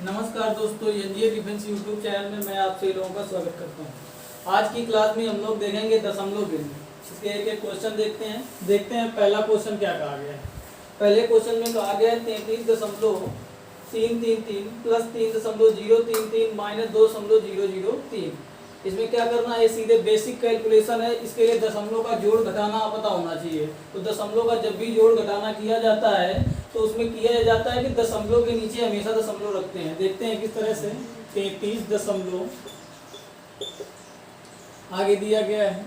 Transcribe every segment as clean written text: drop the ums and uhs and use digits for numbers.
नमस्कार दोस्तों, एनजीए defence YouTube channel में मैं आप सभी लोगों का स्वागत करता हूं। आज की क्लास में हम लोग देखेंगे दशमलव गिनती। इसके एक एक क्वेश्चन देखते हैं पहला क्वेश्चन क्या कहा गया है। पहले क्वेश्चन में कहा गया है 33.333 प्लस 3.033 माइनस 2.003। इसमें क्या करना है, सीधे बेसिक कैलकुलेशन है। इसके लिए दशमलव का जोड़ घटाना पता होना चाहिए। तो दशमलव का जब भी जोड़ घटाना किया जाता है तो उसमें किया जाता है कि दशमलव के नीचे हमेशा दशमलव रखते हैं। देखते हैं किस तरह से। 33 दशमलव आगे दिया गया है,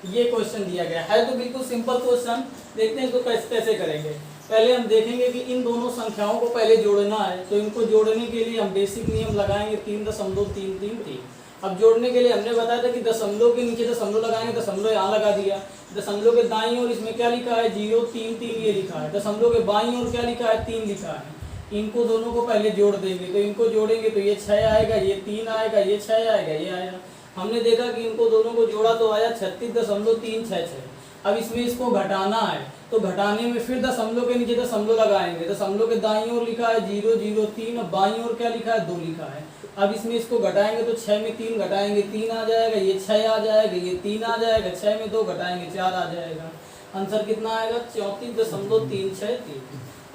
ये क्वेश्चन दिया गया है। तो बिल्कुल सिंपल क्वेश्चन। देखते हैं इसको कैसे करेंगे। पहले हम देखेंगे कि इन दोनों संख्याओं को पहले जोड़ना है। तो इनको जोड़ने के लिए हम बेसिक नियम लगाएंगे 3.333। अब जोड़ने के लिए हमने बताया था कि दशमलव के नीचे दशमलव लगाएंगे, दशमलव यहाँ लगा दिया। दशमलव के दाईं ओर इसमें क्या लिखा है, 033 ये लिखा है। दशमलव के बाईं ओर क्या लिखा है, 3 लिखा है। इनको दोनों को पहले जोड़ देंगे। तो इनको जोड़ेंगे तो ये 6 आएगा, ये 3 आएगा, ये 6 आएगा, ये आएगा। हमने देखा कि इनको दोनों को जोड़ा तो आया 36.366। अब इसमें इसको घटाना है तो घटाने में फिर दशमलव के नीचे दशमलव लगाएंगे। दशमलव के दाईं ओर लिखा है 003 और बाईं ओर क्या लिखा है, 2 लिखा है। अब इसमें इसको घटाएंगे तो 6 में 3 घटाएंगे 3 आ जाएगा, ये 6 आ जाएगा, ये 3 आ जाएगा, 6 में 2 घटाएंगे 4 आ जाएगा। आंसर कितना आएगा, 34.363।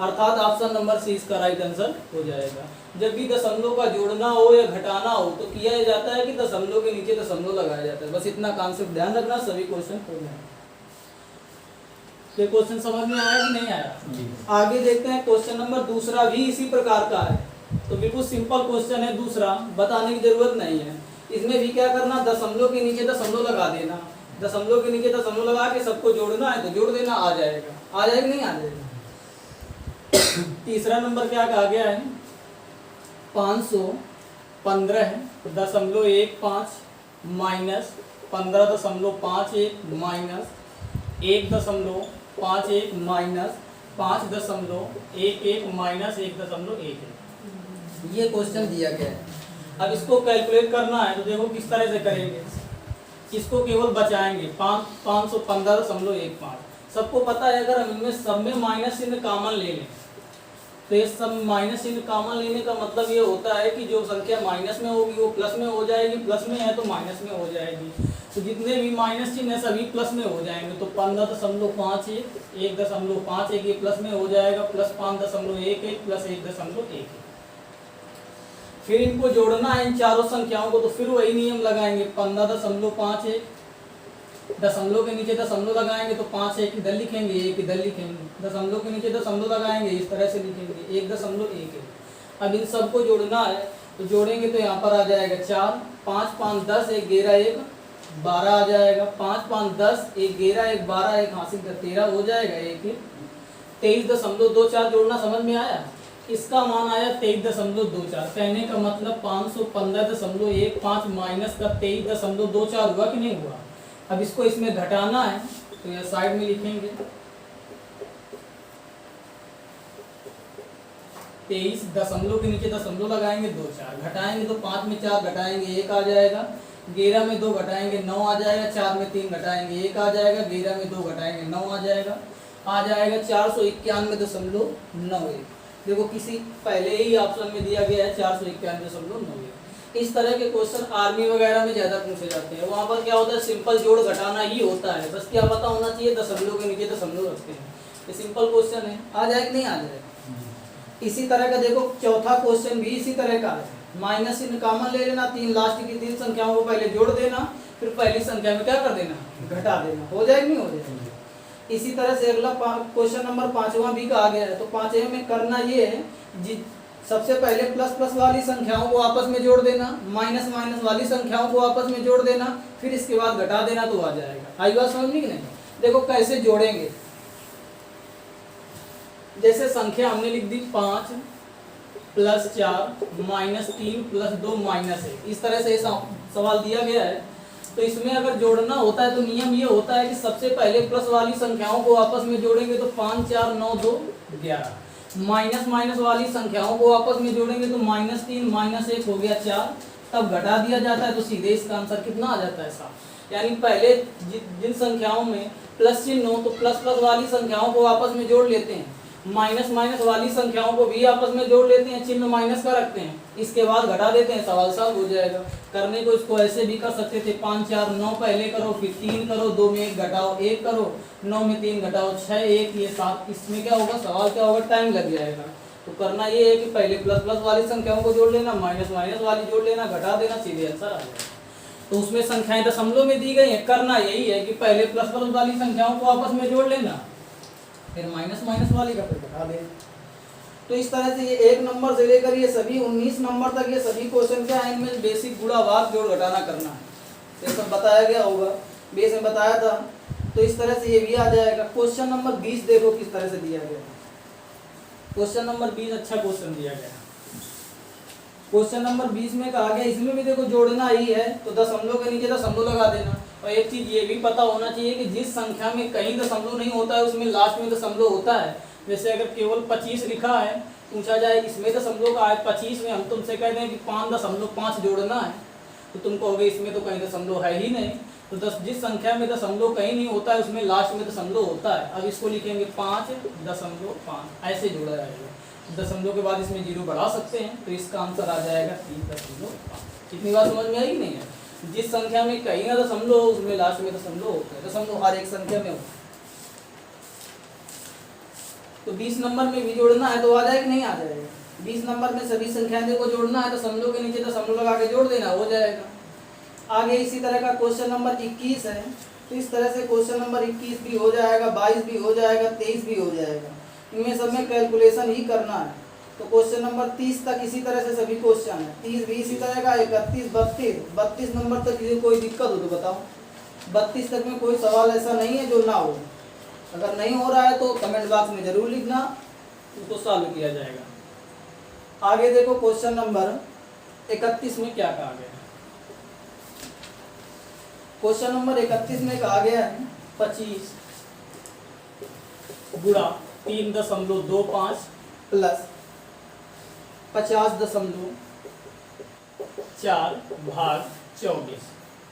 अर्थात ऑप्शन नंबर सी इसका राइट आंसर हो जाएगा। जब भी दशमलव का जोड़ना हो या घटाना हो तो किया जाता है कि दशमलव के नीचे दशमलव लगाया जाता है। बस इतना कॉन्सेप्ट ध्यान रखना, सभी क्वेश्चन हो जाए। ये क्वेश्चन समझ में आया कि नहीं आया। आगे देखते हैं क्वेश्चन नंबर दूसरा, भी इसी प्रकार का है। तो बिल्कुल सिंपल क्वेश्चन है दूसरा, बताने की जरूरत नहीं है। इसमें भी क्या करना, दशमलव के नीचे दशमलव लगा देना। दशमलव के नीचे दशमलव लगा के सबको जोड़ना है तो जोड़ देना, आ जाएगा। आ जाएगा नहीं आ जाएगा। तीसरा नंबर क्या कहा गया है, 515.15 माइनस 15.51 माइनस 1.51 माइनस 5.11 माइनस 1.11। ये क्वेश्चन दिया गया है। अब इसको कैलकुलेट करना है तो देखो किस तरह से करेंगे। इसको केवल बचाएंगे 515.15। सबको पता है अगर हम इनमें सब में माइनस चिन्ह कॉमन ले लें तो ये सब माइनस चिन्ह कॉमन लेने का मतलब ये होता है कि जो संख्या माइनस में होगी वो प्लस में हो जाएगी, प्लस में है तो माइनस में हो जाएगी। तो जितने भी माइनस चिन्ह है सभी प्लस में हो जाएंगे। तो 15.51 1.51 ये प्लस में हो जाएगा, प्लस 5.11 प्लस 1.11। फिर इनको जोड़ना है इन चारों संख्याओं को तो फिर वही नियम लगाएंगे। 15.51 दशमलव के नीचे दशमलव लगाएंगे तो 5 एक इधर लिखेंगे, 1 इधर लिखेंगे। दशमलव के नीचे दशमलव लगाएंगे इस तरह से लिखेंगे, 1.1। अब इन सबको जोड़ना है तो जोड़ेंगे तो यहाँ पर आ जाएगा 4, 5 5 10 1 11 1 12 आ जाएगा। 5 5 10 1 11 1 12 1 हासिल कर 13 हो जाएगा। 23.24 जोड़ना समझ में आया। इसका मान आया 23.24। कहने का मतलब 515.15 माइनस का 23.24 हुआ कि नहीं हुआ। अब इसको इसमें घटाना है तो यह साइड में लिखेंगे 23 दशमलव के नीचे दशमलव लगाएंगे 24 घटाएंगे तो 5 में 4 घटाएंगे 1 आ जाएगा। 11 में 2 घटाएंगे 9 आ जाएगा। 4 में 3 घटाएंगे 1 आ जाएगा। 11 में 2 घटाएंगे 9 आ जाएगा। 491.91। देखो किसी पहले ही ऑप्शन में दिया गया है 491.91। इस तरह के क्वेश्चन आर्मी वगैरह में ज्यादा पूछे जाते हैं। वहाँ पर क्या होता है, सिंपल जोड़ घटाना ही होता है। बस क्या पता होना चाहिए, दशमलव के नीचे दशमलव रखते हैं। ये सिंपल क्वेश्चन है, आ जाएगा नहीं आ जाएगा। इसी तरह का देखो चौथा क्वेश्चन भी इसी तरह का है। माइनस चिन्ह कॉमन ले लेना, 3 लास्ट की 3 संख्याओं को पहले जोड़ देना, फिर पहली संख्या में क्या कर देना, घटा देना। हो जाएगा नहीं हो जाएगा। इसी तरह से अगला क्वेश्चन नंबर 5वां भी कहा गया है। तो 5वें में करना ये है, सबसे पहले प्लस प्लस वाली संख्याओं को आपस में जोड़ देना, माइनस माइनस वाली संख्याओं को आपस में जोड़ देना, फिर इसके बाद घटा देना तो आ जाएगा। आई बात समझ में कि नहीं। देखो कैसे जोड़ेंगे। जैसे संख्या हमने लिख दी 5 प्लस 4 माइनस 3 प्लस 2 माइनस 1। इस तरह से सवाल दिया गया है। तो इसमें अगर जोड़ना होता है तो नियम ये होता है कि सबसे पहले प्लस वाली संख्याओं को आपस में जोड़ेंगे तो 5 4 9 2 11। माइनस माइनस वाली संख्याओं को आपस में जोड़ेंगे तो -3 -1 हो गया 4। तब घटा दिया जाता है तो सीधे इसका आंसर कितना आ जाता है, 7। यानी पहले जिन संख्याओं में प्लस चिन्ह हो तो प्लस प्लस वाली संख्याओं को आपस में जोड़ लेते हैं, माइनस माइनस वाली संख्याओं को भी आपस में जोड़ लेते हैं, चिन्ह माइनस का रखते हैं, इसके बाद घटा देते हैं, सवाल सॉल्व हो जाएगा। करने को इसको ऐसे भी कर सकते थे, 5 4 9 पहले करो, फिर 3 करो, 2 में 1 घटाओ, 1 करो, 9 में 3 घटाओ, 6 1 ये 7, इसमें क्या होगा, सवाल क्या होगा, टाइम लग जाएगा। तो करना ये है कि पहले प्लस प्लस वाली संख्याओं को जोड़ लेना, माइनस माइनस वाली जोड़ लेना, घटा देना, सीधे आंसर आ जाएगा। तो उसमें संख्याएं दशमलव में दी गई हैं, करना यही है कि पहले प्लस प्लस वाली संख्याओं को आपस में जोड़ लेना, फिर माइनस माइनस वाली का फिर घटा देना। तो इस तरह से ये 1 नंबर से लेकर ये सभी 19 नंबर तक ये सभी क्वेश्चन क्या है, इनमें बेसिक गुणा भाग जोड़ घटाना करना है, ये सब बताया गया होगा, बेस में बताया था। तो इस तरह से ये भी आ जाएगा। क्वेश्चन नंबर 20 देखो किस तरह से दिया गया है। क्वेश्चन नंबर 20 अच्छा क्वेश्चन दिया गया है। क्वेश्चन नंबर 20 में कहा गया, इसमें भी देखो जोड़ना ही है तो दशमलव के नीचे दशमलव लगा देना। और एक चीज ये भी पता होना चाहिए कि जिस संख्या में कहीं दशमलव नहीं होता है उसमें लास्ट में दशमलव होता है। जैसे अगर केवल 25 लिखा है, पूछा जाए इसमें दशमलव का है, 25 में हम तुमसे कहते हैं कि 5.5 जोड़ना है, तो तुम कहोगे इसमें तो कहीं दशमलव है ही नहीं। तो जिस संख्या में दशमलव कहीं नहीं होता है उसमें लास्ट में दशमलव होता है। अब इसको लिखेंगे 5.5, ऐसे जोड़ा जाएगा। दशमलव के बाद इसमें 0 बढ़ा सकते हैं, तो इसका आंसर आ जाएगा 3.5। इतनी बात समझ में आई कि नहीं है? जिस संख्या में कहीं ना दशमलव हो उसमें लास्ट में दशमलव होता है, दशमलव हर एक संख्या में होता है। तो 20 नंबर में भी जोड़ना है तो आ जाएगा, नहीं आ जाएगा। 20 नंबर में सभी संख्याओं को जोड़ना है, दशमलव के नीचे दशमलव लगा के जोड़ देना, हो जाएगा। आगे इसी तरह का क्वेश्चन नंबर 21 है। तो इस तरह से क्वेश्चन नंबर 21 भी हो जाएगा, 22 भी हो जाएगा, 23 भी हो जाएगा। इनमें सब में कैलकुलेशन ही करना है। तो क्वेश्चन नंबर 30 तक इसी तरह से सभी क्वेश्चन है। 30 भी इसी तरह का, 31 32 नंबर तक किसी कोई दिक्कत हो तो बताओ। 32 तक में कोई सवाल ऐसा नहीं है जो ना हो। अगर नहीं हो रहा है तो कमेंट बॉक्स में जरूर लिखना, उसको सॉल्व किया जाएगा। आगे देखो क्वेश्चन नंबर 31 में क्या कहा गया है। क्वेश्चन नंबर 31 में कहा गया है 25 गुणा 3.25 प्लस 50.4 भाग 24,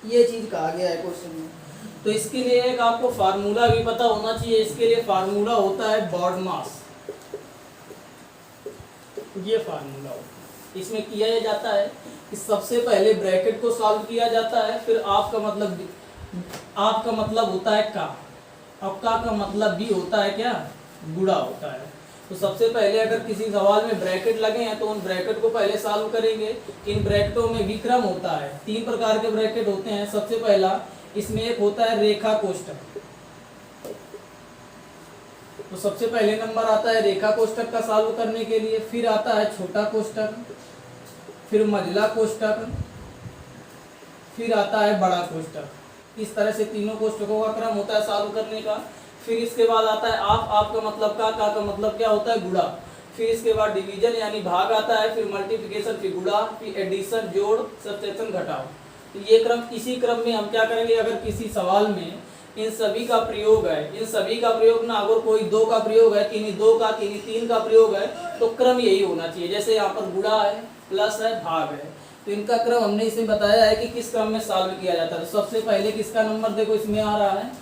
ये चीज कहा गया है क्वेश्चन में। तो इसके लिए एक आपको फार्मूला भी पता होना चाहिए। इसके लिए फार्मूला होता है BODMAS। ये फार्मूला होता है। इसमें किया यह जाता है कि सबसे पहले ब्रैकेट को सॉल्व किया जाता है, फिर आपका मतलब होता है का, और का मतलब भी होता है क्या, गुणा होता है। तो सबसे पहले अगर किसी सवाल में ब्रैकेट लगे हैं तो उन ब्रैकेट को पहले सॉल्व करेंगे। इन ब्रैकेटों में विक्रम होता है, 3 प्रकार के ब्रैकेट होते हैं। सबसे पहला इसमें एक होता है रेखा कोष्ठक। तो सबसे पहले नंबर आता है रेखा कोष्ठक का सॉल्व करने के लिए, फिर आता है छोटा कोष्ठक, फिर मझला कोष्ठक, फिर आता है बड़ा कोष्ठक। इस तरह से तीनों कोष्ठकों का क्रम होता है सॉल्व करने का। फिर इसके बाद आता है आपका मतलब का मतलब क्या होता है, गुणा। फिर इसके बाद डिवीजन यानी भाग आता है, फिर मल्टीप्लिकेशन, फिर गुणा, फिर एडिशन जोड़, सब्ट्रैक्शन घटाओ। तो ये क्रम, इसी क्रम में हम क्या करेंगे, अगर किसी सवाल में इन सभी का प्रयोग है, इन सभी का प्रयोग ना, अगर कोई 2 का प्रयोग है, किन्हीं 2 का, किन्हीं 3 का प्रयोग है, तो क्रम यही होना चाहिए। जैसे यहाँ पर गुणा है, प्लस है, भाग है, तो इनका क्रम हमने इसमें बताया है कि किस क्रम में सॉल्व किया जाता है। तो सबसे पहले किसका नंबर देखो इसमें आ रहा है,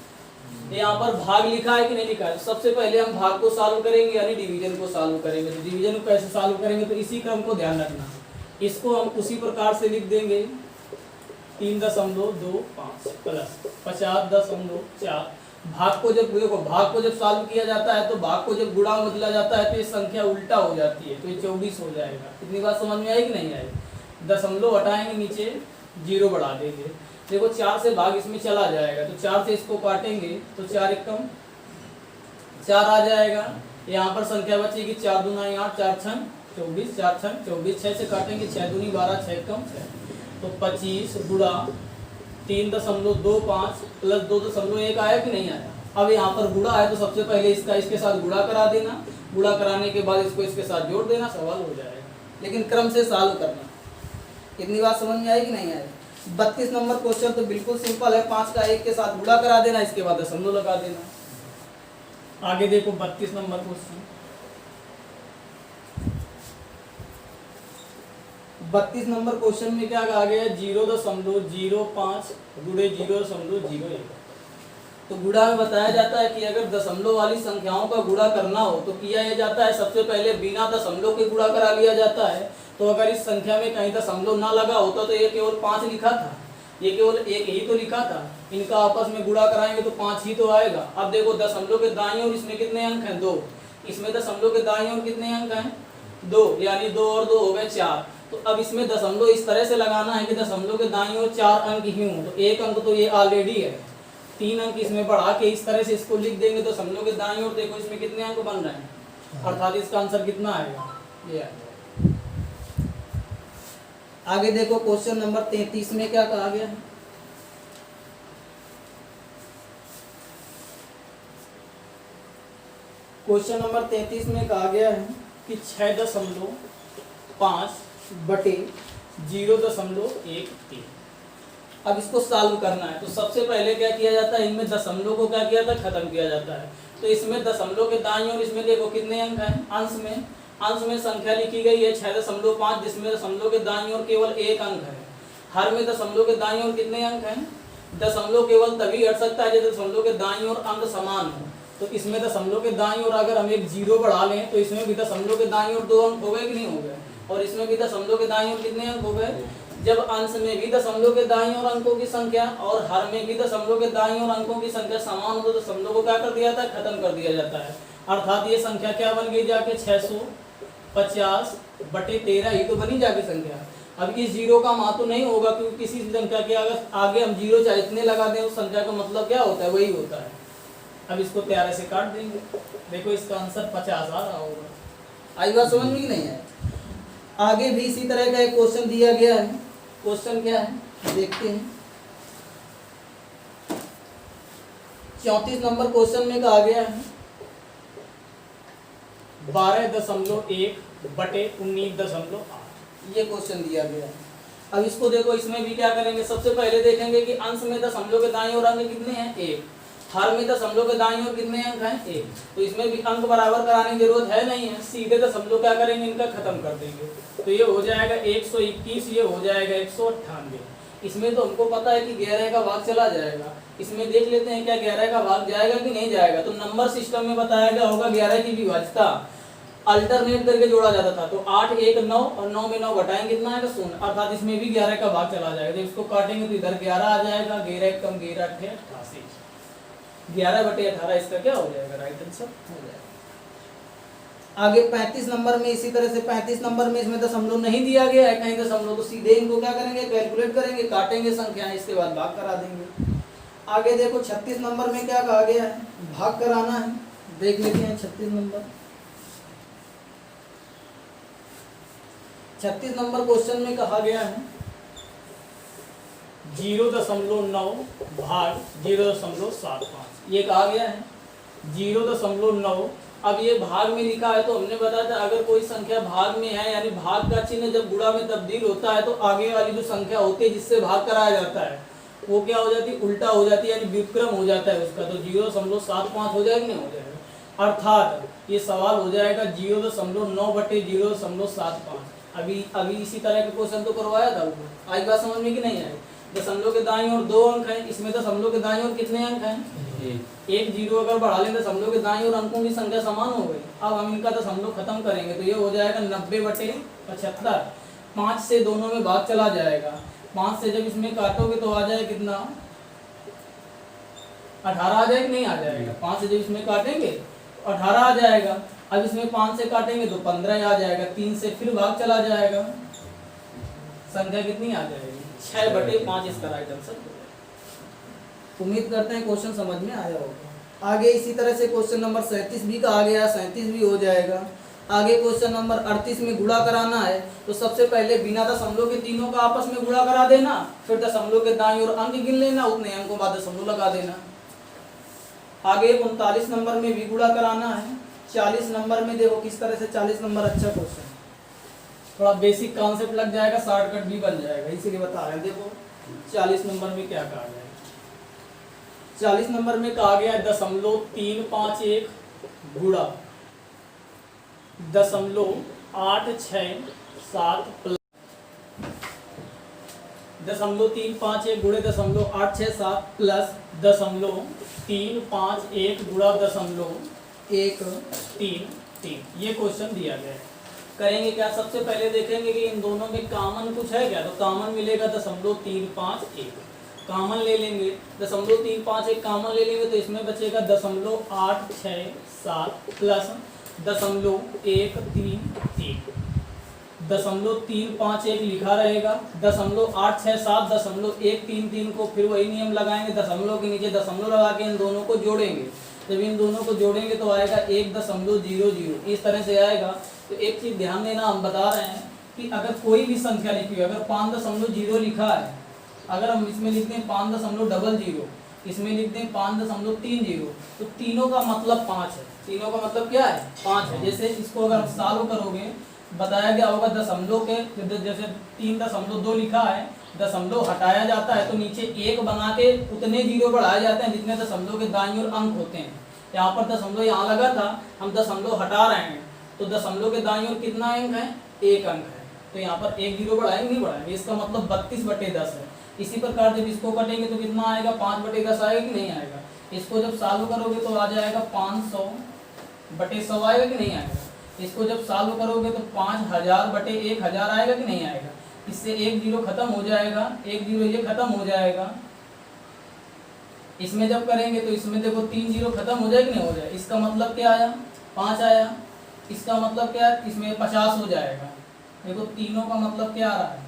यहाँ पर भाग लिखा है कि नहीं लिखा है। तो सबसे पहले हम भाग को सॉल्व करेंगे यानी डिवीजन को सॉल्व करेंगे। तो डिवीजन को कैसे सॉल्व करेंगे, तो इसी क्रम को ध्यान रखना। इसको हम उसी प्रकार से लिख देंगे 3.25 प्लस 50.4। भाग को जब देखो, भाग को जब सॉल्व किया जाता है तो भाग को जब गुणा बदला जाता है तो ये संख्या उल्टा हो जाती है, तो ये 24 हो जाएगा। इतनी बात समझ में आई कि नहीं आई? दशमलव हटाएंगे, नीचे 0 बढ़ा देंगे। देखो 4 से भाग इसमें चला जाएगा, तो 4 से इसको काटेंगे तो 4 एकम 4 आ जाएगा। यहाँ पर संख्या बचेगी 4 दूना 8, 4 छन 24, 4 छन 24, 6 से काटेंगे 6 दूनी 12, 6 एकम 6। तो 25 गुणा 3.25 प्लस 2.1 आया कि नहीं आया? अब यहाँ पर गुणा है तो सबसे पहले इसका इसके साथ गुणा करा देना, गुणा कराने के बाद इसको इसके साथ जोड़ देना, सवाल हो जाएगा। लेकिन क्रम से सॉल्व करना। इतनी बात समझ में आई कि नहीं आई? 32 नंबर क्वेश्चन तो बिल्कुल सिंपल है, 5 का 1 के साथ गुणा करा देना, इसके बाद दशमलव लगा देना। आगे देखो 32 नंबर क्वेश्चन। 32 नंबर क्वेश्चन में क्या कहा गया है, 0.05 गुणे 0.01। तो गुणा में बताया जाता है कि अगर दशमलव वाली संख्याओं का गुणा करना हो तो किया यह जाता है, सबसे पहले बिना दशमलव के गुणा करा लिया जाता है। तो अगर इस संख्या में कहीं दशमलव ना लगा होता तो ये केवल 5 लिखा था, ये केवल 1 ही तो लिखा था। इनका आपस में गुणा कराएंगे तो 5 ही तो आएगा। अब देखो दशमलव के दाईं ओर इसमें कितने अंक हैं, 2। इसमें दशमलव के दाईं ओर कितने अंक हैं, 2, यानी 2 और 2 हो गए 4। तो अब इसमें दशमलव इस तरह से लगाना है कि दशमलव के दाईं ओर 4 अंक ही हों। तो 1 अंक तो ये ऑलरेडी है, 3 अंक इसमें बढ़ा के इस तरह से इसको लिख देंगे। तो दशमलव के दाईं ओर देखो इसमें कितने अंक बन रहे हैं, अर्थात इसका आंसर कितना आएगा, ये आएगा। आगे देखो क्वेश्चन नंबर 33 में क्या कहा गया है। क्वेश्चन नंबर 33 में कहा गया है कि 6.5 बटे 0.13। अब इसको सॉल्व करना है। तो सबसे पहले क्या किया जाता है, इनमें दशमलव को क्या किया था, खत्म किया जाता है। तो इसमें दशमलव के दाईं ओर इसमें देखो कितने अंक हैं, अंश में संख्या लिखी गई है 6.5, जिसमें दशमलव के दाईं ओर केवल 1 अंक है। हर में दशमलव के दाईं ओर कितने अंक हैं, दशमलव केवल तभी हट सकता है जब दशमलव के दाईं ओर अंक समान हो। तो इसमें दशमलव के दाईं ओर अगर हम एक 0 बढ़ा लें तो इसमें भी दशमलव के दाईं ओर 2 अंक हो गए कि नहीं हो गए, और इसमें भी दशमलव के दाईं ओर कितने अंक हो गए। जब अंश में भी दशमलव के दाईं ओर अंकों की संख्या और हर में भी दशमलव के दाईं ओर अंकों की संख्या समान हो तो दशमलव को क्या कर दिया जाता है, खत्म कर दिया जाता है। अर्थात ये संख्या क्या बन गई जाके 650 बटे 13 ही तो बनी जाके संख्या। अब इस 0 का मान तो नहीं होगा, क्योंकि किसी संख्या के अगर आगे हम 0 चाहे इतने लगा दें उस संख्या का मतलब क्या होता है, वही होता है। अब इसको 13 से काट देंगे, देखो इसका आंसर 50 आ रहा होगा। आई बात समझ में कि नहीं है। आगे भी इसी तरह का एक क्वेश्चन दिया गया है। क्वेश्चन क्या है देखते हैं। 34 नंबर क्वेश्चन में कहा गया है 12.1 बटे 19.8। ये क्वेश्चन दिया गया है। अब इसको देखो, इसमें भी क्या करेंगे, सबसे पहले देखेंगे कि अंश में दशमलव के दाईं ओर अंक कितने हैं, 1। हर में दशमलव के दाईं ओर कितने अंक हैं, 1। तो इसमें भी अंक बराबर कराने की जरूरत है नहीं है, सीधे दशमलव क्या करेंगे, इनका खत्म कर देंगे। तो ये हो जाएगा 121, ये हो जाएगा 198। इसमें तो हमको पता है कि 11 का भाग चला जाएगा। इसमें देख लेते हैं क्या 11 का भाग जाएगा कि नहीं जाएगा। तो नंबर सिस्टम में बताया गया होगा 11 की विभाज्यता अल्टरनेट करके जोड़ा जाता था। तो 8 1 9 और 9 में 9 घटाएंगे कितना आएगा, 0। अर्थात इसमें भी 11 का भाग चला जाएगा। जब इसको काटेंगे तो इधर 11 आ जाएगा, 11 कम 11 88, 11 बटे 18 इसका क्या हो जाएगा, राइट आंसर हो जाएगा। आगे 35 नंबर में इसी तरह से 35 नंबर में इसमें दशमलव नहीं दिया गया है कहीं दशमलव, तो सीधे इनको क्या करेंगे, कैलकुलेट करेंगे, काटेंगे संख्याएं, इसके बाद भाग करा देंगे। आगे देखो 36 नंबर में क्या कहा गया है, भाग कराना है। देख लेते हैं 36 नंबर। 36 नंबर क्वेश्चन में कहा गया है 0.9 भाग 0.75। ये कहा गया है 0.9। अब ये भाग में लिखा है तो हमने बताया था अगर कोई संख्या भाग में है, यानी भाग का चिन्ह जब गुणा में तब्दील होता है तो आगे वाली जो संख्या होती है जिससे भाग कराया जाता है वो क्या हो जाती है, उल्टा हो जाती है, यानी व्युत्क्रम हो जाता है उसका। तो 0.75 हो जाएगा, नहीं हो जाएगा। अर्थात ये सवाल हो जाएगा 0.9 बटे 0.75। अभी इसी तरह का क्वेश्चन तो करवाया था ऊपर। आई बात समझ में कि नहीं आई। दशमलव के दाईं ओर 2 अंक हैं, इसमें दशमलव के दाईं ओर कितने अंक हैं, 1 0 अगर बढ़ा लें दशमलव के दाईं ओर अंकों की संख्या समान हो गई। अब हम इनका दशमलव खत्म करेंगे तो ये हो जाएगा 90 बटे 75। 5 से दोनों में भाग चला जाएगा, 5 से जब इसमें काटोगे तो आ जाए कितना, 18 आ जाएगा, नहीं आ जाएगा। 5 से जब इसमें काटेंगे 18 आ जाएगा। अब इसमें 5 से काटेंगे तो 15 आ जाएगा, 3 से फिर भाग चला जाएगा, संख्या कितनी आ जाएगी, 6 बटे 5 इसका राइट आंसर। उम्मीद करते हैं क्वेश्चन समझ में आया होगा। आगे इसी तरह से क्वेश्चन नंबर 37 भी कहा गया, 37 भी हो जाएगा। आगे क्वेश्चन नंबर 38 में गुणा कराना है तो सबसे पहले बिना दशमलव के तीनों का आपस में गुणा करा देना, फिर दशमलव के दाईं ओर अंक गिन लेना, उतने अंकों बाद दशमलव लगा देना। आगे 39 नंबर में भी गुणा कराना है। 40 नंबर में देखो किस तरह से 40 नंबर अच्छा क्वेश्चन, थोड़ा बेसिक कॉन्सेप्ट लग जाएगा, शॉर्टकट भी बन जाएगा, इसीलिए बता रहे हैं। देखो 40 नंबर में क्या कहा गया है। 40 नंबर में कहा गया है 0.351 गुणा 0.867 0.351 गुणे 0.867 प्लस 0.351 गुणा 0.133। ये क्वेश्चन दिया गया है। करेंगे क्या, सबसे पहले देखेंगे कि इन दोनों में कॉमन कुछ है क्या, तो कॉमन मिलेगा 0.351, कॉमन ले लेंगे 0.351 कॉमन ले लेंगे तो इसमें बचेगा 0.867 प्लस 0.133। 0.351 लिखा रहेगा, 0.867 0.133 को फिर वही नियम लगाएंगे, दशमलव के नीचे दशमलव लगा के इन दोनों को जोड़ेंगे। जब इन दोनों को जोड़ेंगे तो आएगा 1.00, इस तरह से आएगा। तो एक चीज ध्यान देना, हम बता रहे हैं कि अगर कोई भी संख्या लिखी है, अगर 5.0 लिखा है, अगर हम इसमें लिख दें 5.00, इसमें लिख दें 5.30, तो तीनों का मतलब 5 है। तीनों का मतलब क्या है, 5 है। जैसे इसको अगर सॉल्व करोगे, बताया गया होगा दशमलव के, जैसे 3.2 लिखा है, दशमलव हटाया जाता है तो नीचे 1 बना के उतने जीरो बढ़ाए जाते हैं जितने दशमलव के दाईं ओर अंक होते हैं। यहाँ पर दशमलव यहाँ लगा था, हम दशमलव हटा रहे हैं तो दशमलव के दाईं ओर कितना अंक है, 1 अंक है, तो यहाँ पर 1 जीरो बढ़ाएंगे, नहीं बढ़ाएंगे, इसका मतलब 32/10 है। इसी प्रकार जब इसको कटेंगे तो कितना आएगा, 5/10 आएगा कि नहीं आएगा। इसको जब सॉल्व करोगे तो आ जाएगा 500/100 आएगा कि नहीं आएगा। इसको जब सॉल्व करोगे तो 5000/1000 आएगा कि नहीं आएगा। इससे 1 जीरो खत्म हो जाएगा, 1 जीरो ये खत्म हो जाएगा। इसमें जब करेंगे तो इसमें देखो 3 जीरो खत्म हो जाएगा कि नहीं हो जाएगा। इसका मतलब क्या आया, 5 आया। इसका मतलब क्या है, इसमें 50 हो जाएगा। देखो तीनों का मतलब क्या आ रहा है,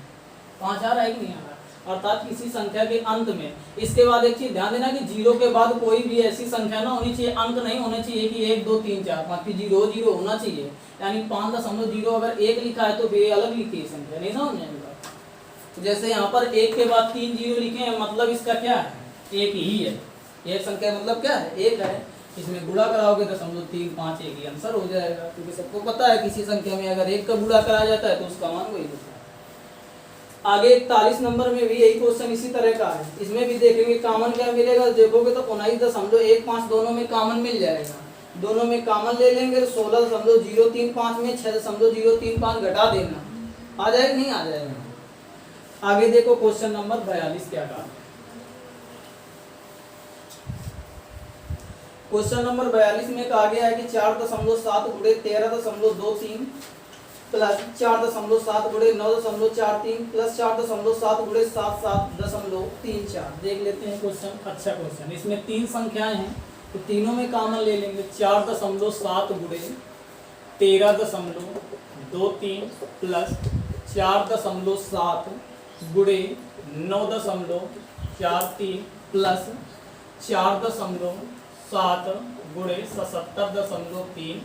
5 आ रहा है कि नहीं आ रहा। अर्थात किसी संख्या के अंत में, इसके बाद एक चीज ध्यान देना कि जीरो के बाद कोई भी ऐसी संख्या ना होनी चाहिए, अंक नहीं होने चाहिए कि 1 2 3 4 5 की 0 0 होना चाहिए। यानी 5.0 अगर 1 लिखा है तो फिर अलग लिखी है संख्या, नहीं समझ में आएगा। जैसे यहाँ पर 1 के बाद 3 जीरो लिखे हैं, मतलब इसका क्या है, 1 ही है। एक संख्या मतलब क्या है, 1 है। इसमें गुणा कराओगे 0.351 ही आंसर हो जाएगा, क्योंकि सबको पता है किसी संख्या में अगर 1 का गुणा कराया जाता है तो उसका मान वही होता है। आगे 41 नंबर में भी यही क्वेश्चन इसी तरह का है। इसमें भी देखेंगे कॉमन क्या मिलेगा, देखोगे तो 19.15 दोनों में कॉमन मिल जाएगा। दोनों में कॉमन ले लेंगे तो 16.035 में 6.035 घटा देना, आ जाएगा नहीं आ जाएगा। आगे देखो क्वेश्चन नंबर 42 क्या कहा। क्वेश्चन नंबर 42 में कहा गया है कि 4.7 गुणे 13.23 प्लस 4.7 गुणे 9.43 प्लस 4.7 गुणे 77.34। देख लेते हैं क्वेश्चन, अच्छा क्वेश्चन। इसमें 3 संख्याएं हैं तो तीनों में कॉमन ले लेंगे। 4.7 गुणे 13.23 प्लस 4.7 गुणे 9.43 प्लस 4.7 गुणे 77.34।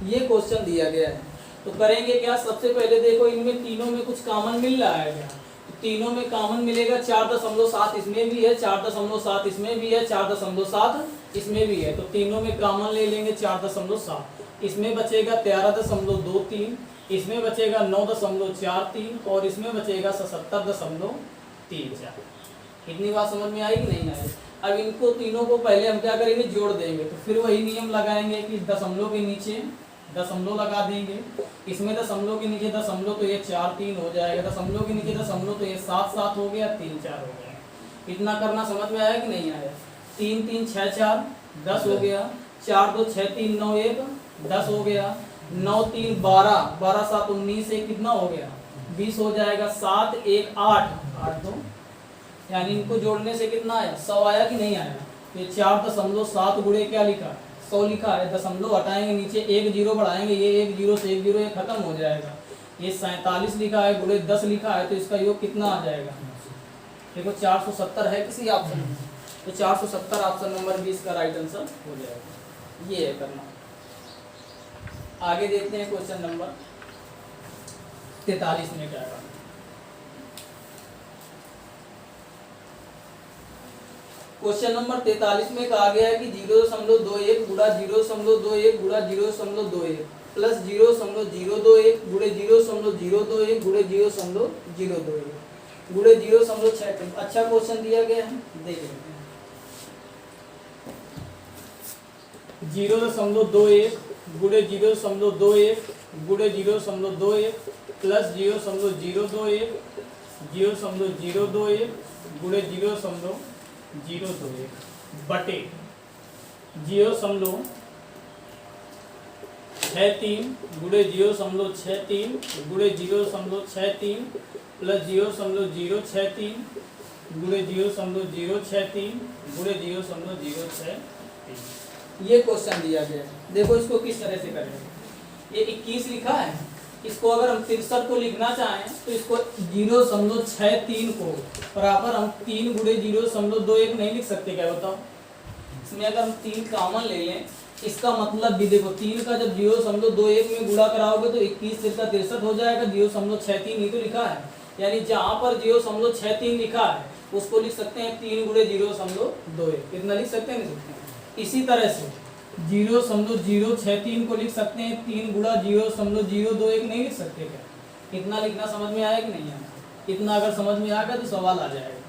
ये क्वेश्चन दिया गया है। तो करेंगे क्या, सबसे पहले देखो इनमें तीनों में कुछ कॉमन मिल रहा है क्या, तो तीनों में कॉमन मिलेगा 4.7 इसमें भी है, 4.7 इसमें भी है, 4.7 इसमें भी है, तो तीनों में कॉमन ले लेंगे 4.7। इसमें बचेगा 13.23, इसमें बचेगा 9.43 और इसमें बचेगा 77.34। इतनी बात समझ में आई कि नहीं आई। अब इनको तीनों को पहले हम क्या करेंगे, जोड़ देंगे। तो फिर वही नियम लगाएंगे कि दशमलव के नीचे दशमलव लगा देंगे। इसमें दशमलव के नीचे दशमलव तो ये 4 3 हो जाएगा, दशमलव के नीचे दशमलव तो ये 7 7 हो गया, 3 4 हो गया। इतना करना समझ में आया कि नहीं आया। 3 3 6 4 10 हो गया, 4 2 6 3 9 1 10 हो गया, 9 3 12 12 7 19 से कितना हो गया, 20 हो जाएगा। 7 1 8 8 2, यानी इनको जोड़ने से कितना आया, 100 आया कि नहीं आया। ये 4.7 गुणे क्या लिखा, 100 लिखा है। दशमलव हटाएंगे, नीचे 1 जीरो बढ़ाएंगे, ये 1 जीरो से 1 जीरो ये खत्म हो जाएगा। ये 47 लिखा है, गुणे 10 लिखा है, तो इसका योग कितना आ जाएगा। देखो 470 है किसी ऑप्शन में, तो 470 ऑप्शन नंबर 20 का राइट आंसर हो जाएगा। ये है करना। आगे देखते हैं क्वेश्चन नंबर 43 में क्या करना। क्वेश्चन नंबर 43 में कहा गया है कि 0.21 गुणा 0.21 गुणा 0.21 प्लस 0.021 गुणे 0.021 गुणे 0.021 गुणे 0.63। अच्छा क्वेश्चन दिया गया है, देख लेते हैं। 0.21 गुणे 0.21 गुणे 0.21 प्लस 0.021 0.021 गुणे 0.021 बटे 0.63 गुणे 0.63 गुणे 0.63 प्लस 0.063 गुणे 0.063 गुणे 0.063। ये क्वेश्चन दिया गया है। देखो इसको किस तरह से करेंगे। ये 21 लिखा है, इसको अगर हम 63 को लिखना चाहें तो इसको 0.63 को बराबर हम 3 गुणे 0.21 नहीं लिख सकते क्या बताओ। इसमें अगर हम 3 कॉमन ले लें, इसका मतलब भी देखो 3 का जब 0.21 में गुणा कराओगे तो 21 तिरका 63 हो जाएगा। 0.63 ही तो लिखा है, यानी जहाँ पर 0.63 लिखा है उसको लिख सकते हैं 3 गुणे 0.21। कितना लिख सकते हैं, नहीं सकते हैं। इसी तरह से 0.063 को लिख सकते हैं 3 गुणा 0.021 नहीं लिख सकते क्या। इतना लिखना समझ में आया कि नहीं आया। इतना अगर समझ में आ गया तो सवाल आ जाएगा।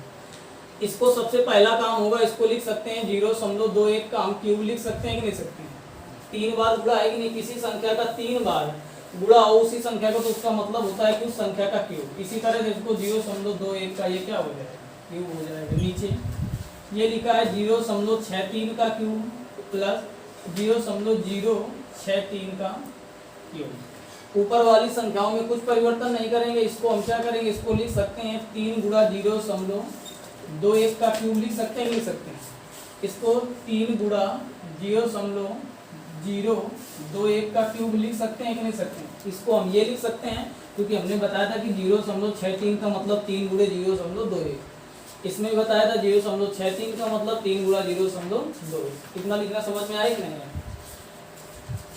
इसको सबसे पहला काम होगा, इसको लिख सकते हैं 0.21 का हम क्यूब लिख सकते हैं कि नहीं सकते हैं। 3 बार गुणा है कि नहीं, किसी संख्या का 3 बार गुणा हो उसी संख्या का तो उसका मतलब होता है कि उस संख्या का क्यूब। इसी तरह इसको 0.21 का ये क्या हो जाएगा, क्यूब हो जाएगा। नीचे ये लिखा है 0.63 का क्यूब प्लस 0.063 का क्यूब। ऊपर वाली संख्याओं में कुछ परिवर्तन नहीं करेंगे। इसको हम क्या करेंगे, इसको लिख सकते हैं 3 गुणा 0.21 का क्यूब लिख सकते हैं, लिख सकते हैं। इसको 3 गुणा 0.021 का क्यूब लिख सकते हैं कि नहीं सकते हैं। इसको हम ये लिख सकते हैं क्योंकि हमने बताया था कि 0.63 का मतलब 3 गुणे 0.21। इसमें भी बताया था 0.63 का मतलब 3 गुणा 0.21। कितना लिखना समझ में आया कि नहीं।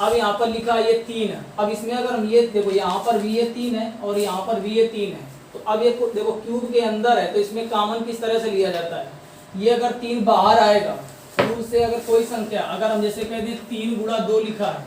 अब यहाँ पर लिखा है ये 3 है। अब इसमें अगर हम ये देखो, यहाँ पर भी ये 3 है और यहाँ पर भी ये 3 है। तो अब ये देखो क्यूब के अंदर है तो इसमें कॉमन किस तरह से लिया जाता है। ये अगर 3 बाहर आएगा, क्यूब से अगर कोई संख्या, अगर हम जैसे कह दें 3 गुणा 2 लिखा है,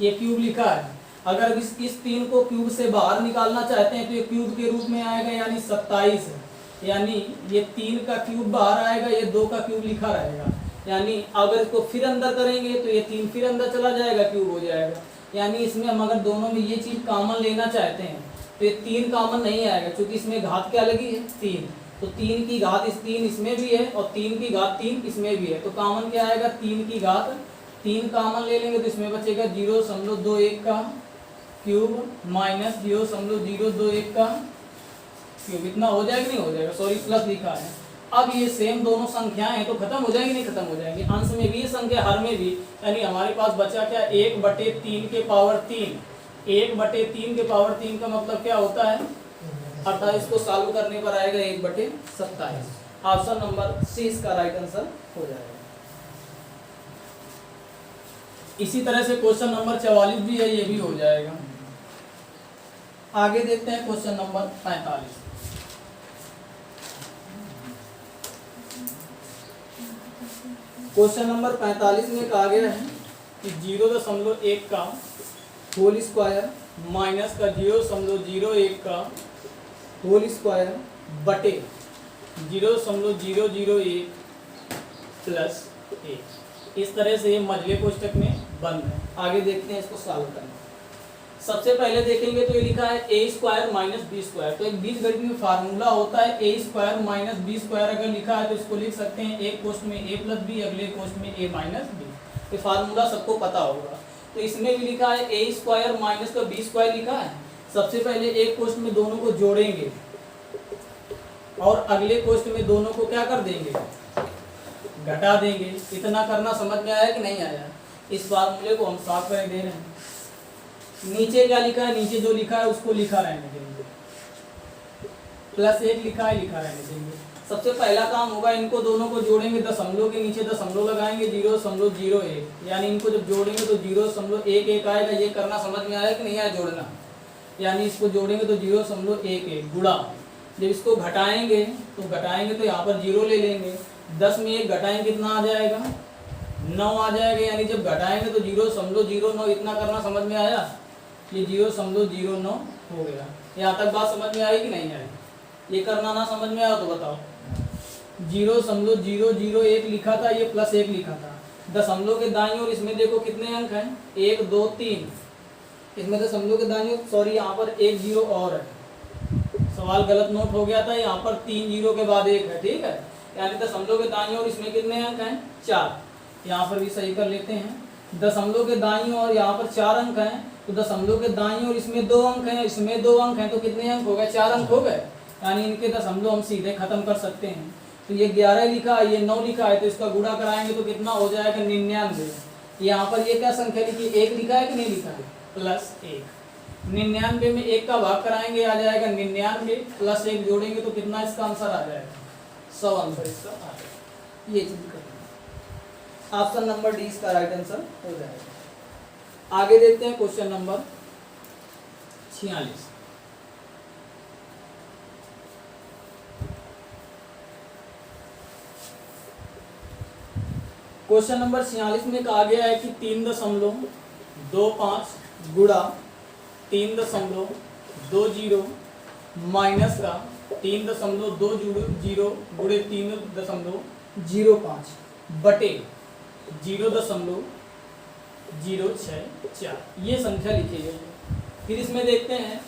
ये क्यूब लिखा है, अगर इस 3 को क्यूब से बाहर निकालना चाहते हैं तो ये क्यूब के रूप में आएगा, यानी 27 है। यानी ये 3 का क्यूब बाहर आएगा, ये 2 का क्यूब लिखा रहेगा। यानी अगर इसको फिर अंदर करेंगे तो ये 3 फिर अंदर चला जाएगा, क्यूब हो जाएगा। यानी इसमें हम अगर दोनों में ये चीज़ कॉमन लेना चाहते हैं तो ये 3 कॉमन नहीं आएगा, क्योंकि इसमें घात क्या लगी है, 3। तो 3 की घात 3 इसमें भी है और 3 की घात 3 इसमें भी है। तो कॉमन क्या आएगा, 3 की घात 3 कॉमन ले लेंगे तो इसमें बचेगा 0.21 का क्यूब माइनस 0.021 का क्यूब। इतना हो जाएगा नहीं हो जाएगा, सॉरी प्लस लिखा है। अब ये सेम दोनों संख्याएं हैं तो खत्म हो जाएंगी, नहीं खत्म हो जाएंगी। अंश में भी संख्या, हर में भी, यानी हमारे पास बचा क्या, 1/3 के पावर 3। 1/3 के पावर 3 का मतलब क्या होता है, अर्थात इसको सॉल्व करने पर आएगा 1/27। ऑप्शन नंबर सी इसका राइट आंसर हो जाएगा। इसी तरह से क्वेश्चन नंबर 44 भी है, ये भी हो जाएगा। आगे देखते हैं क्वेश्चन नंबर 45। क्वेश्चन नंबर 45 में कहा गया है कि 0.1 का होल स्क्वायर माइनस का 0.01 का होल स्क्वायर बटे 0.001 प्लस 1। इस तरह से ये मझले कोष्टक में बंद है। आगे देखते हैं इसको सॉल्व करना। सबसे पहले देखेंगे तो ये लिखा है a square minus B square. तो एक बीजगणित में फार्मूला होता है a square minus B square. अगर लिखा है तो इसको लिख सकते हैं एक कोष्ट में a प्लस बी, अगले कोष्ट में a माइनस बी। ये फार्मूला सबको पता होगा। तो इसमें भी लिखा है a स्क्वायर माइनस का बी स्क्वायर लिखा है। सबसे पहले एक कोष्ट में दोनों को जोड़ेंगे और अगले कोष्ट में दोनों को क्या कर देंगे, घटा देंगे। इतना करना समझ में आया कि नहीं आया। इस फार्मूले को हम साफ कर दे रहे हैं। नीचे क्या लिखा है, नीचे जो लिखा है उसको लिखा रहने देंगे, +1 लिखा है, लिखा रहने देंगे। सबसे पहला काम होगा, इनको दोनों को जोड़ेंगे, दशमलव के नीचे दशमलव लगाएंगे, 0.01। यानी इनको जब जोड़ेंगे तो 0.11 आएगा। ये करना समझ में आया कि नहीं आया जोड़ना। यानी इसको जोड़ेंगे तो 0.11 गुणा, जब इसको घटाएंगे तो यहाँ पर 0 ले लेंगे। 10 में 1 घटाएंगे कितना आ जाएगा, 9 आ जाएगा। यानी जब घटाएंगे तो 0.09। इतना करना समझ में आया। ये 0.09 हो गया। यहाँ तक बात समझ में आई कि नहीं आई। ये करना ना समझ में आया तो बताओ। 0.001 लिखा था, ये +1 लिखा था। दशमलव के दाईं ओर इसमें देखो कितने अंक हैं, 1 2 3। इसमें दशमलव के दाईं ओर, सॉरी यहाँ पर 1 0 और है, सवाल गलत नोट हो गया था, यहाँ पर 3 जीरो के बाद 1 है, ठीक है, यानी दशमलव के दाईं ओर इसमें कितने अंक हैं 4, यहाँ पर भी सही कर लेते हैं। दशमलव के दाईं ओर यहाँ पर 4 अंक हैं, तो दशमलव के दाईं ओर इसमें 2 अंक हैं, इसमें 2 अंक हैं, तो कितने अंक हो गए 4 अंक हो गए, यानी इनके दशमलव हम सीधे खत्म कर सकते हैं। तो ये 11 लिखा है, ये 9 लिखा है, तो इसका गुणा कराएंगे तो कितना हो जाएगा 99। यहाँ पर ये क्या संख्या लिखी, 1 लिखा है कि नहीं लिखा है, +1। 99 में 1 का भाग कराएंगे आ जाएगा 99, +1 जोड़ेंगे तो कितना इसका आंसर आ जाएगा 100 आंसर इसका आ जाएगा। ये चीज करना, ऑप्शन नंबर डी इसका राइट आंसर हो जाएगा। आगे देखते हैं क्वेश्चन नंबर 46। क्वेश्चन नंबर 46 में कहा गया है कि 3.25 गुणा 3.20 माइनस का 3.20 गुणे 3.05 बटे 0.064 ये संख्या लिखी गई है। फिर इसमें देखते हैं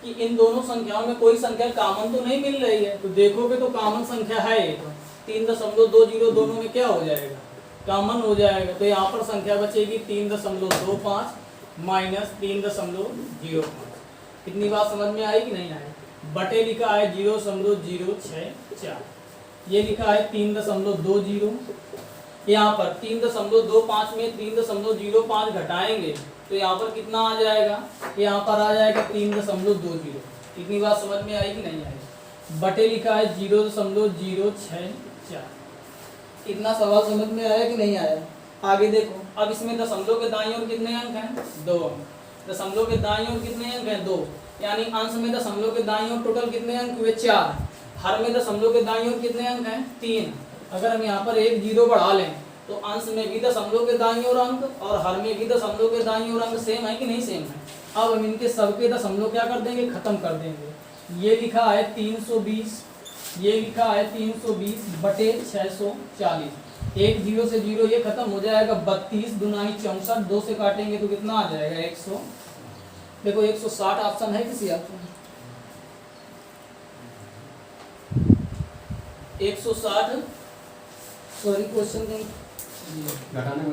कि इन दोनों संख्याओं में कोई संख्या कॉमन तो नहीं मिल रही है, तो देखोगे तो कॉमन संख्या है एक, 3.20 दोनों में क्या हो जाएगा कॉमन हो जाएगा, तो यहाँ पर संख्या बचेगी 3.25 माइनस 3.05। कितनी बात समझ में आई कि नहीं आई। बटे लिखा है 0.064, ये लिखा है 3.20, यहाँ पर 3.25 में 3.05 घटाएंगे तो यहाँ पर कितना आ जाएगा, यहाँ पर आ जाएगा 3.20। कितनी बात समझ में आई कि नहीं आई। बटे लिखा है 0.064। इतना सवाल समझ में आया कि नहीं आया। आगे देखो, अब इसमें दशमलव के दाईं ओर कितने अंक हैं 2 अंक, दशमलव के दाईं ओर कितने अंक हैं 2, यानी अंश में दशमलव के दाईं ओर टोटल कितने अंक हुए 4, हर में दशमलव के दाईं ओर कितने अंक हैं 3। अगर हम यहाँ पर 1 जीरो बढ़ा लें तो अंश में भी दशमलव के दाईं ओर अंक और हर में भी दशमलव के दाईं ओर अंक सेम है कि नहीं सेम है। अब हम इनके सबके दशमलव क्या कर देंगे खत्म कर देंगे। ये लिखा है 320, ये लिखा है 320 बटे 640, 1 0 से 0 ये खत्म हो जाएगा, 32 दूनी 64, 2 से काटेंगे तो कितना आ जाएगा 100। देखो 160 ऑप्शन है किसी ऑप्शन 160, सॉरी क्वेश्चन घटाने में।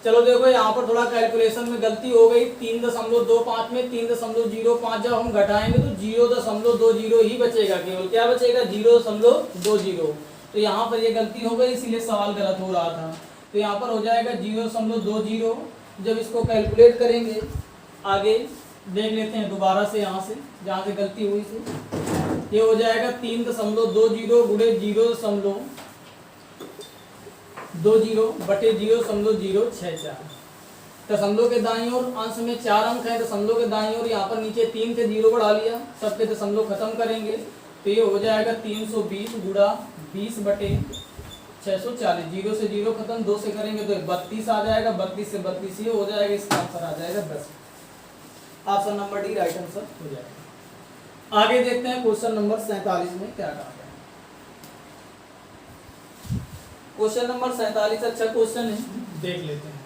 चलो देखो यहाँ पर थोड़ा कैलकुलेशन में गलती हो गई, 3.25 में 3.05 जब हम घटाएंगे तो 0.20 ही बचेगा, केवल क्या बचेगा 0.20। तो यहाँ पर ये गलती हो गई इसीलिए सवाल गलत हो रहा था। तो यहाँ पर हो जाएगा 0.20। जब इसको कैलकुलेट करेंगे आगे देख लेते हैं दोबारा से, यहाँ से जहाँ से गलती हुई थी, ये हो जाएगा 3.20 गुणे 0.20 बटे 0.064। दशमलव के दाईं ओर अंश में 4 अंक है, दशमलव के दाईं ओर यहाँ पर नीचे 3 से 0 बढ़ा लिया, सबके दशमलव खत्म करेंगे तो ये हो जाएगा 320 गुणा 20 बटे 640, 0 से 0 खत्म, 2 से करेंगे तो 32 आ जाएगा, 32 से 32 ये हो जाएगा, इसका आंसर आ जाएगा 10। Option number D right answer हो जाएगा। आगे देखते हैं क्वेश्चन नंबर 47 में क्या कहा गया। क्वेश्चन नंबर 47 अच्छा क्वेश्चन है, देख लेते हैं।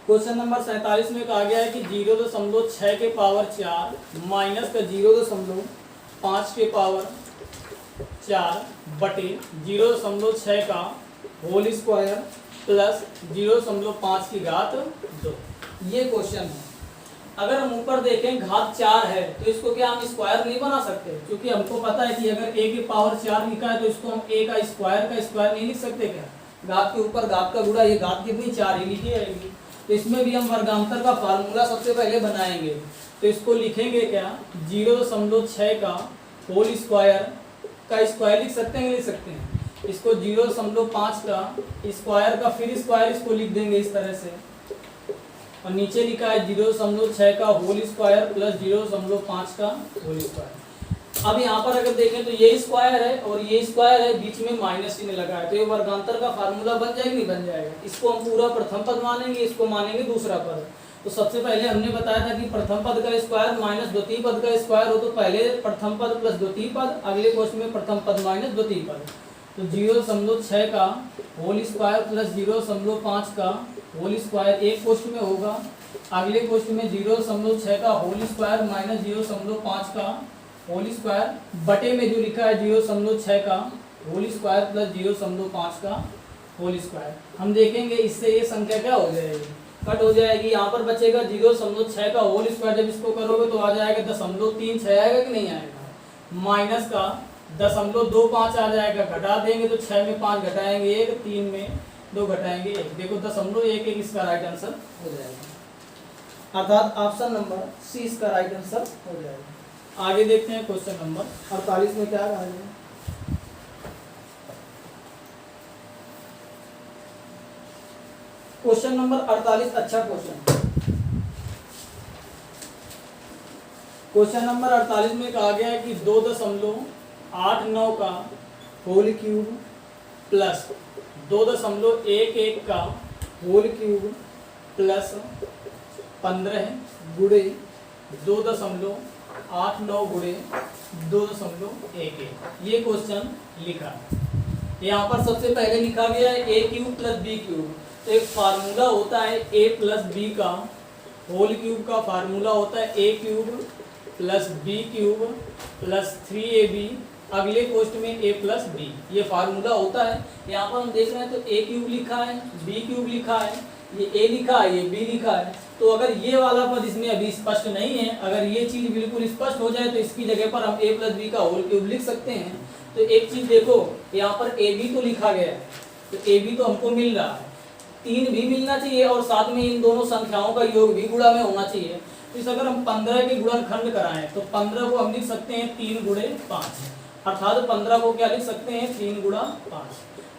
क्वेश्चन नंबर 47 में कहा गया है कि 0.6 के पावर 4 माइनस का 0.5 के पावर 4 बटे 0.6 का होल स्क्वायर प्लस 0.5 की घात 2, ये क्वेश्चन है। अगर हम ऊपर देखें घात 4 है तो इसको क्या हम स्क्वायर नहीं बना सकते, क्योंकि हमको पता है कि अगर a की पावर 4 लिखा है तो इसको हम a का स्क्वायर नहीं लिख सकते क्या। घात के ऊपर घात का गुणा, ये घात कितनी 4 ही लिखी जाएगी। तो इसमें भी हम वर्गांतर का फार्मूला सबसे पहले बनाएंगे, तो इसको लिखेंगे क्या 0.6 का होल स्क्वायर का स्क्वायर लिख सकते हैं, लिख सकते हैं। इसको 0.5 का स्क्वायर का फिर स्क्वायर इसको लिख देंगे इस तरह से, और नीचे लिखा है 0.6 का होल स्क्वायर प्लस 0.5 का होल स्क्वायर। अब यहाँ पर अगर देखें तो ये स्क्वायर है और ये स्क्वायर है, बीच में माइनस चिन्ह लगा है, तो ये वर्गांतर का फार्मूला बन जाएगा नहीं बन जाएगा। इसको हम पूरा प्रथम पद मानेंगे, इसको मानेंगे दूसरा पद। तो सबसे पहले हमने बताया था कि प्रथम पद का स्क्वायर माइनस द्वितीय पद का स्क्वायर हो, तो पहले प्रथम पद प्लस द्वितीय पद, अगले क्वेश्चन में प्रथम पद माइनस द्वितीय पद। तो 0.6 का होल स्क्वायर प्लस 0.5 का होल स्क्वायर एक पोस्ट में होगा, अगले क्वेश्चन में 0.6 का होल स्क्वायर माइनस 0.5 का होल स्क्वायर बटे में जो लिखा है 0.6 का होल स्क्वायर प्लस 0.5 का होल स्क्वायर। हम देखेंगे इससे ये संख्या क्या हो जाएगी, कट हो जाएगी। यहाँ पर बचेगा 0.6 का होल स्क्वायर, जब इसको करोगे तो आ जाएगा 0.36 आएगा कि नहीं आएगा, माइनस का 0.25 आ जाएगा, घटा देंगे तो 6 में 5 घटाएंगे 1, 3 में 2 घटाएंगे 1, देखो 0.11 इसका राइट आंसर हो जाएगा, अर्थात ऑप्शन नंबर सी इसका राइट आंसर हो जाएगा। आगे देखते हैं क्वेश्चन नंबर 48 में क्या कहा है। क्वेश्चन नंबर 48 अच्छा क्वेश्चन नंबर 48 में कहा गया है कि 2.89 का होल क्यूब प्लस 2.11 का होल क्यूब प्लस 15 गुणे 2.89 गुणे 2.11 ये क्वेश्चन लिखा है। यहाँ पर सबसे पहले लिखा गया है a cube plus b cube. तो एक फार्मूला होता है ए प्लस बी का, होल क्यूब का फार्मूला होता है a cube plus b cube plus 3ab, अगले क्वेश्चन में ए प्लस बी, ये फार्मूला होता है। यहाँ पर हम देख रहे हैं तो ए क्यूब लिखा है, बी क्यूब लिखा है, ये ए लिखा है, ये बी लिखा है। तो अगर ये वाला पद इसमें अभी स्पष्ट नहीं है, अगर ये चीज़ बिल्कुल स्पष्ट हो जाए तो इसकी जगह पर हम ए प्लस बी का होल क्यूब लिख सकते हैं। तो एक चीज़ देखो, यहाँ पर ए बी तो लिखा गया है, तो ए बी तो हमको मिल रहा है, 3 भी मिलना चाहिए और साथ में इन दोनों संख्याओं का योग भी गुणा में होना चाहिए। तो इस अगर हम 15 के गुणनखंड कराएं तो 15 को हम लिख सकते हैं 3 गुणे 5, अर्थात 15 को क्या लिख सकते हैं 3 गुणा 5।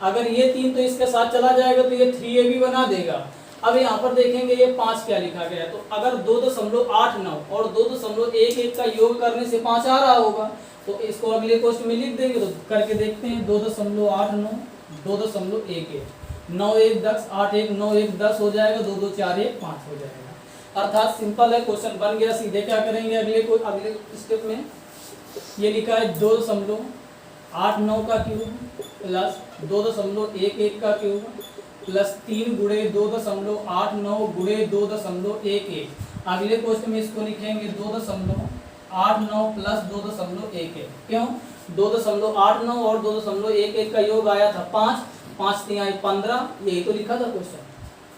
अगर ये 3 तो इसके साथ चला जाएगा तो ये 3ab बना देगा। अब यहाँ पर देखेंगे ये 5 क्या लिखा गया है, तो अगर 2.89 और 2.11 का योग करने से 5 आ रहा होगा, तो इसको अगले क्वेश्चन में लिख देंगे। तो करके देखते हैं 2.89 2.11 9 1 10 8 1 9 1 10 हो जाएगा, 2 2 4 1 5 हो जाएगा। अर्थात सिंपल है, क्वेश्चन बन गया। सीधे क्या करेंगे अगले स्टेप में, ये लिखा है 2.89 का क्यूब प्लस 2.11 का क्यूब प्लस 3 गुणे 2.89 गुणे 2.11। अगले क्वेश्चन में इसको लिखेंगे 2.89 प्लस 2.11। क्यों 2.89 और 2.11 का योग आया था 5, 5 3 15, यही तो लिखा था क्वेश्चन।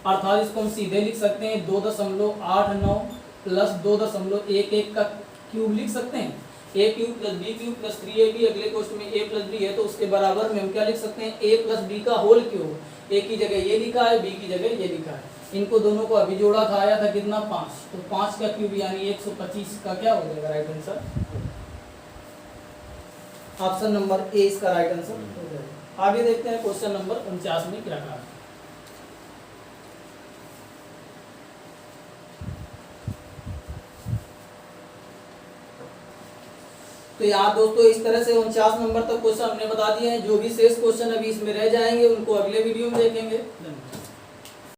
अर्थात इसको हम सीधे लिख सकते हैं 2.89 प्लस 2.11 का क्यूब लिख सकते हैं, a cube plus b cube plus 3ab। अगले क्वेश्चन में ए प्लस बी है तो उसके बराबर में हम क्या लिख सकते हैं ए प्लस बी का होल क्यूब। ए की जगह ये लिखा है, बी की जगह ये लिखा है, इनको दोनों को अभी जोड़ा था, आया था कितना 5, तो 5 का क्यूब यानी 125 का क्या हो जाएगा right answer, option number A इसका राइट आंसर हो जाएगा। आगे देखते हैं क्वेश्चन नंबर 49 में क्या कहा। तो यहाँ दोस्तों इस तरह से 49 नंबर तक क्वेश्चन हमने बता दिए हैं। जो भी शेष क्वेश्चन अभी इसमें रह जाएंगे उनको अगले वीडियो में देखेंगे। धन्यवाद।